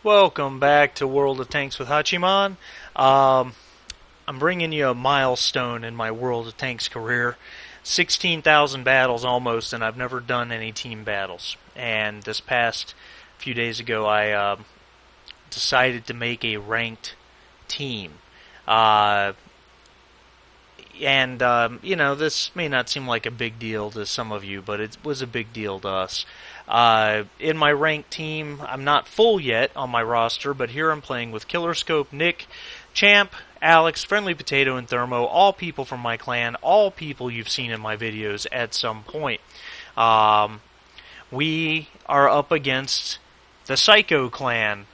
Welcome back to World of Tanks with Hachiman. Um, I'm bringing you a milestone in my World of Tanks career. 16,000 battles almost, and I've never done any team battles. And this past few days ago, I decided to make a ranked team. Uh, this may not seem like a big deal to some of you, but it was a big deal to us. In my ranked team, I'm not full yet on my roster, but here I'm playing with Killer Scope, Nick, Champ, Alex, Friendly Potato, and Thermo, all people from my clan, all people you've seen in my videos at some point. We are up against the Psycho clan.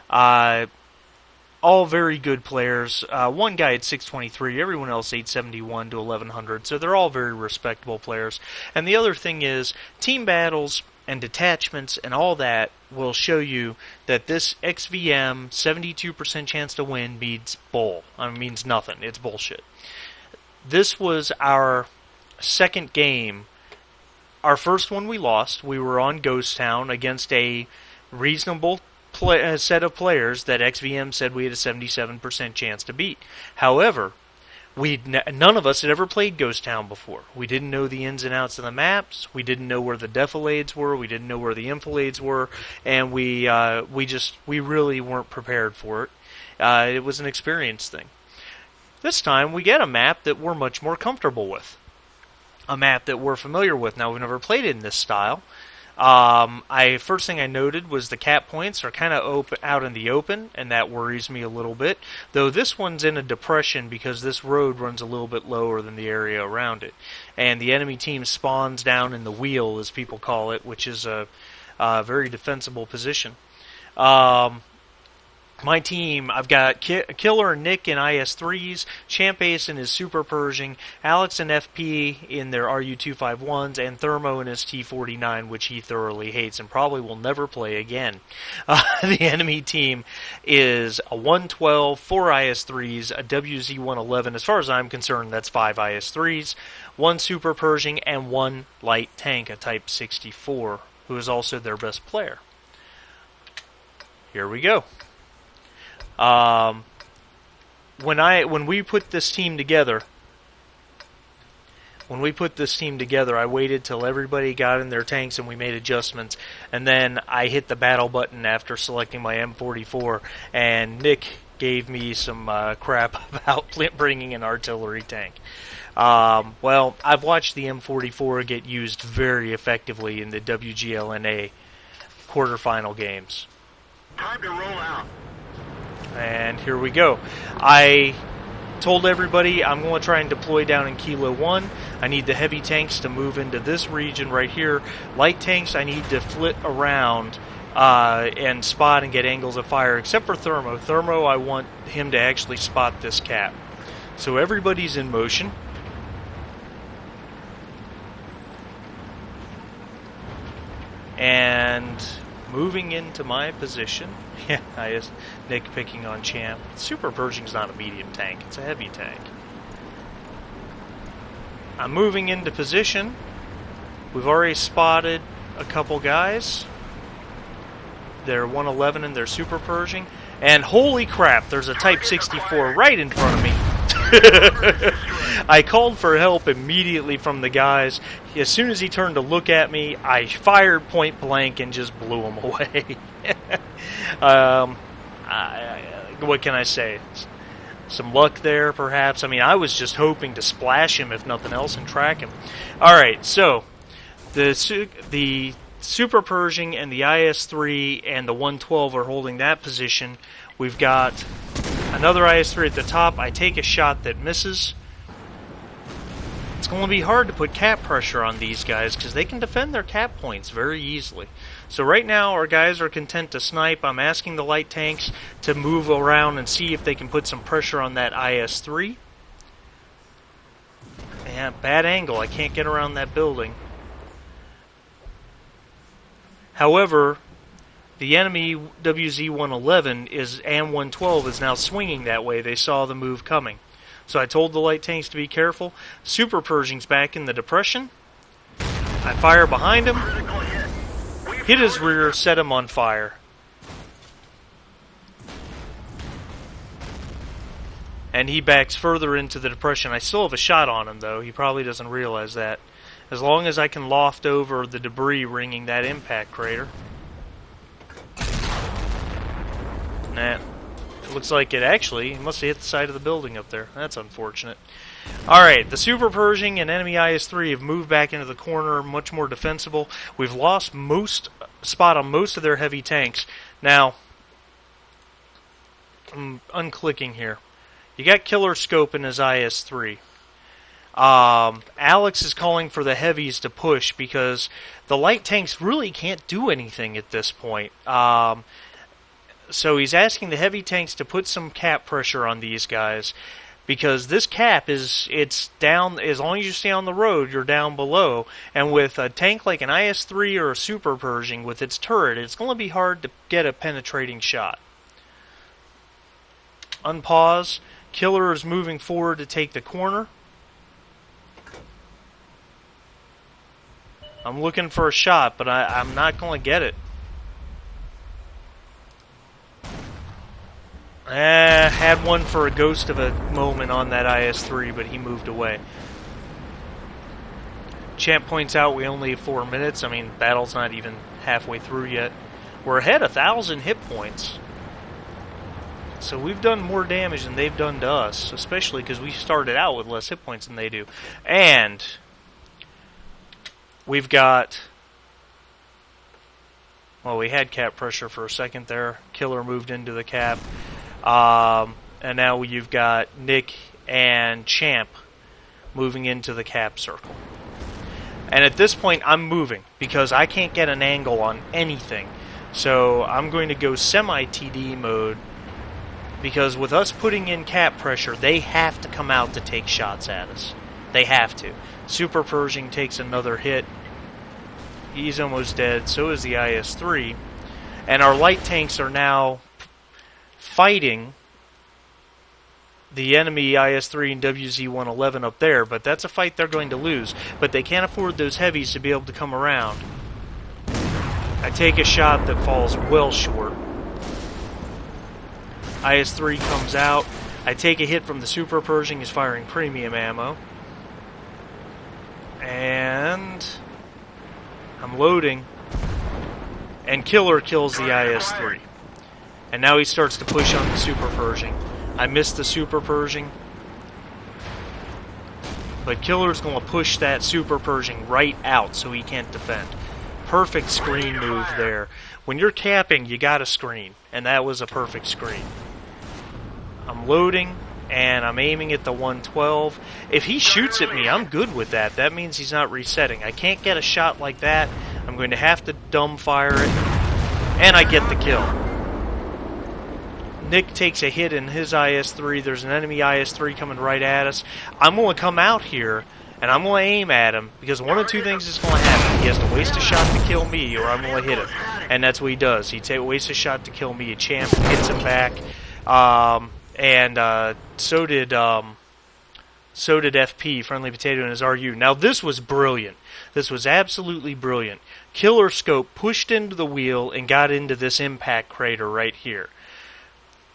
All very good players. One guy at 623, everyone else 871 to 1100, so they're all very respectable players. And the other thing is, team battles and detachments and all that will show you that this XVM 72% chance to win means means nothing. It's bullshit. This was our second game. Our first one we lost. We were on Ghost Town against a reasonable set of players that XVM said we had a 77% chance to beat. However, none of us had ever played Ghost Town before. We didn't know the ins and outs of the maps. We didn't know where the defilades were. We didn't know where the enfilades were, and we really weren't prepared for it. It was an experience thing. This time we get a map that we're much more comfortable with, a map that we're familiar with. Now we've never played it in this style. First thing I noted was the cap points are kind of out in the open, and that worries me a little bit. Though this one's in a depression because this road runs a little bit lower than the area around it, and the enemy team spawns down in the wheel, as people call it, which is a very defensible position. My team, I've got Killer and Nick in IS-3s, Champ Ace in his Super Pershing, Alex and FP in their RU-251s, and Thermo in his T-49, which he thoroughly hates and probably will never play again. The enemy team is a 112, 4 IS-3s, a WZ-111. As far as I'm concerned, that's 5 IS-3s, 1 Super Pershing, and 1 light tank, a Type 64, who is also their best player. Here we go. When we put this team together, I waited till everybody got in their tanks and we made adjustments, and then I hit the battle button after selecting my M44, and Nick gave me some crap about bringing an artillery tank. Well, I've watched the M44 get used very effectively in the WGLNA quarterfinal games. Time to roll out. And here we go. I told everybody I'm going to try and deploy down in Kilo 1. I need the heavy tanks to move into this region right here. Light tanks I need to flit around and spot and get angles of fire, except for Thermo. Thermo, I want him to actually spot this cap. So everybody's in motion. And moving into my position. Yeah, Nick picking on Champ. Super Pershing's not a medium tank, it's a heavy tank. I'm moving into position. We've already spotted a couple guys. They're 111 and they're Super Pershing. And holy crap, there's a Type 64 right in front of me. I called for help immediately from the guys. As soon as he turned to look at me, I fired point blank and just blew him away. What can I say? Some luck there, perhaps. I mean, I was just hoping to splash him, if nothing else, and track him. Alright, so the Super Pershing and the IS-3 and the 112 are holding that position. We've got another IS-3 at the top. I take a shot that misses. It's going to be hard to put cap pressure on these guys because they can defend their cap points very easily. So right now our guys are content to snipe. I'm asking the light tanks to move around and see if they can put some pressure on that IS-3. Yeah, bad angle. I can't get around that building. However, the enemy WZ-111 and 112 is now swinging that way. They saw the move coming. So I told the light tanks to be careful. Super Pershing's back in the depression. I fire behind him. Hit his rear, set him on fire. and he backs further into the depression. I still have a shot on him, though. He probably doesn't realize that. As long as I can loft over the debris ringing that impact crater. Nah. It looks like it actually must have hit the side of the building up there. That's unfortunate. Alright, the Super Pershing and enemy IS-3 have moved back into the corner, much more defensible. We've lost spot on most of their heavy tanks. Now, I'm unclicking here. You got Killer Scope in his IS-3. Alex is calling for the heavies to push because the light tanks really can't do anything at this point. So he's asking the heavy tanks to put some cap pressure on these guys, because this cap it's down. As long as you stay on the road, you're down below. And with a tank like an IS-3 or a Super Pershing with its turret, it's going to be hard to get a penetrating shot. Unpause. Killer is moving forward to take the corner. I'm looking for a shot, but I'm not going to get it. Had one for a ghost of a moment on that IS-3, but he moved away. Champ points out we only have 4 minutes. I mean, battle's not even halfway through yet. We're ahead 1,000 hit points. So we've done more damage than they've done to us, especially because we started out with less hit points than they do. And we've got... Well, we had cap pressure for a second there. Killer moved into the cap. And now you've got Nick and Champ moving into the cap circle. And at this point, I'm moving because I can't get an angle on anything. So I'm going to go semi-TD mode, because with us putting in cap pressure, they have to come out to take shots at us. They have to. Super Pershing takes another hit. He's almost dead. So is the IS-3. And our light tanks are now fighting the enemy IS-3 and WZ-111 up there, but that's a fight they're going to lose. But they can't afford those heavies to be able to come around. I take a shot that falls well short. IS-3 comes out. I take a hit from the Super Pershing. He's firing premium ammo. And I'm loading. And Killer kills the IS-3. And now he starts to push on the Super Pershing. I missed the Super Pershing. But Killer's going to push that Super Pershing right out so he can't defend. Perfect screen move there. When you're capping, you got to screen. And that was a perfect screen. I'm loading, and I'm aiming at the 112. If he shoots at me, I'm good with that. That means he's not resetting. I can't get a shot like that. I'm going to have to dumb fire it. And I get the kill. Nick takes a hit in his IS-3. There's an enemy IS-3 coming right at us. I'm going to come out here, and I'm going to aim at him, because one of two things is going to happen. He has to waste a shot to kill me, or I'm going to hit him. And that's what he does. He wastes a shot to kill me. A Champ hits him back. So did FP, Friendly Potato, and his RU. Now, this was brilliant. This was absolutely brilliant. Killer Scope pushed into the wheel and got into this impact crater right here.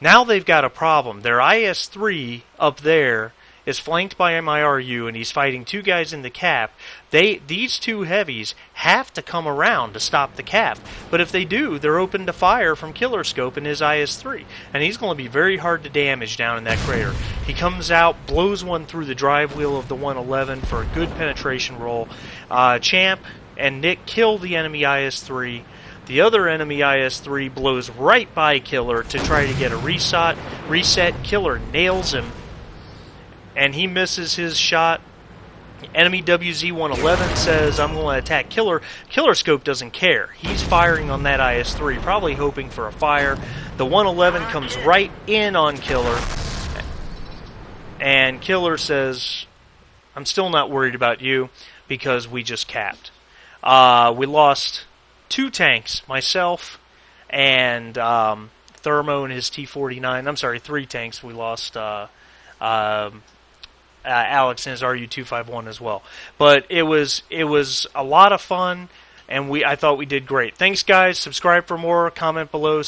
Now they've got a problem. Their IS-3 up there is flanked by my RU, and he's fighting two guys in the cap. These two heavies have to come around to stop the cap. But if they do, they're open to fire from Killer Scope and his IS-3. And he's going to be very hard to damage down in that crater. He comes out, blows one through the drive wheel of the 111 for a good penetration roll. Champ and Nick kill the enemy IS-3. The other enemy IS-3 blows right by Killer to try to get a reset. Killer nails him, and he misses his shot. Enemy WZ-111 says, I'm going to attack Killer. Killer Scope doesn't care. He's firing on that IS-3, probably hoping for a fire. The 111 comes right in on Killer, and Killer says, I'm still not worried about you, because we just capped. We lost 2 tanks, myself and Thermo and his T-49. I'm sorry, 3 tanks. We lost Alex and his RU-251 as well. But it was a lot of fun, and I thought we did great. Thanks, guys. Subscribe for more. Comment below.